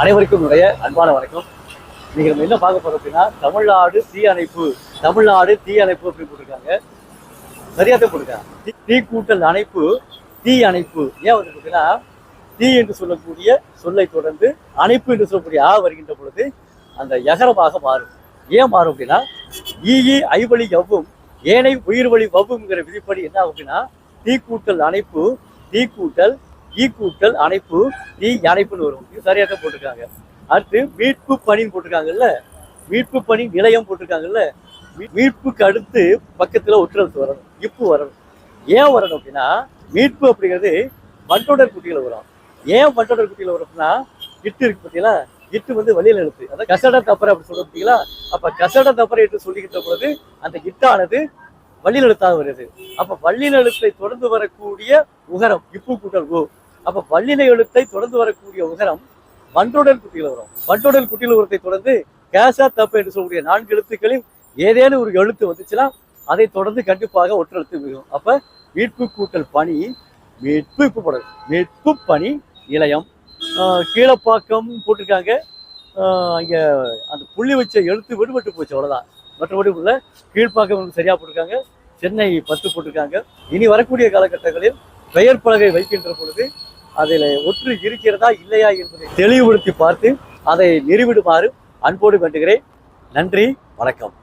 அனைவருக்கும் அன்பான வணக்கம். நீங்க நம்ம என்ன பார்க்க போறோம் அப்படின்னா தமிழ்நாடு தீயணைப்பு அப்படின்னு போட்டிருக்காங்க. சரியா தான் போட்டிருக்காங்க. தீ கூட்டல் அணைப்பு தீ அணைப்பு. ஏன் வந்து பார்த்தீங்கன்னா தீ என்று சொல்லக்கூடிய சொல்லை தொடர்ந்து அணைப்பு என்று சொல்லக்கூடிய வருகின்ற பொழுது அந்த யகரமாக மாறும். ஏன் மாறும் அப்படின்னா ஈ ஐவழி எவ்வும் ஏனை உயிர் வழி வவ்வுங்கிற விதிப்படி என்ன ஆகும் அப்படின்னா தீ கூட்டல் அணைப்பு தீ கூட்டல் ஈ கூட்டல் அணைப்பு தீ அணைப்புன்னு வரும். இது சரியாக தான் போட்டிருக்காங்க. அடுத்து மீட்பு பணின்னு போட்டிருக்காங்கல்ல, மீட்பு பணி நிலையம் போட்டிருக்காங்கல்ல, மீட்புக்கு அடுத்து பக்கத்துல ஒற்றெழுத்து வரணும், இப்பு வரணும். ஏன் வரணும் அப்படின்னா மீட்பு அப்படிங்கிறது வண்டொடர் குட்டிகளை வரும். ஏன் வண்டொடர் குட்டிகளை வரும் அப்படின்னா இட்டு இருக்கு பார்த்தீங்களா, இட்டு வந்து வழியில் எழுத்து, அதாவது கசட தப்பரை அப்படி சொல்ல பார்த்தீங்களா. அப்ப கசட தப்பரை என்று சொல்லிக்கிட்ட பொழுது அந்த இட்டானது வள்ளியில் எழுத்தாக வருது. அப்ப வள்ளியில் எழுத்தை தொடர்ந்து வரக்கூடிய உகரம் இப்பு கூட்டல் ஓ. அப்ப வள்ளின எழுத்தை தொடர்ந்து வரக்கூடிய உகரம் வண்டொடர் குட்டியில் வரும். வண்டொடர் குட்டியில் உரத்தை தொடர்ந்து கேசா தப்பு என்று சொல்லக்கூடிய 4 எழுத்துக்களில் ஏதேனும் ஒரு எழுத்து வந்துச்சுன்னா அதை தொடர்ந்து கண்டிப்பாக ஒற்றெழுத்து மிகும். அப்ப மீட்பு கூட்டல் பணி மீட்பு இப்போ போடுறது மீட்பு பணி நிலையம். கீழப்பாக்கம் போட்டிருக்காங்க. இங்க அந்த புள்ளி வச்ச எழுத்து விடுபட்டு போச்சு, அவ்வளவுதான். மற்றபடி உள்ள கீழ்ப்பாக்கம் சரியா போட்டிருக்காங்க. சென்னை 10 போட்டிருக்காங்க. இனி வரக்கூடிய காலகட்டங்களில் பெயர் பலகை வைக்கின்ற பொழுது அதில் ஒற்று இருக்கிறதா இல்லையா என்பதை தெளிவுபடுத்தி பார்த்து அதை நிறுவிடுமாறு அன்போடு வேண்டுகிறேன். நன்றி, வணக்கம்.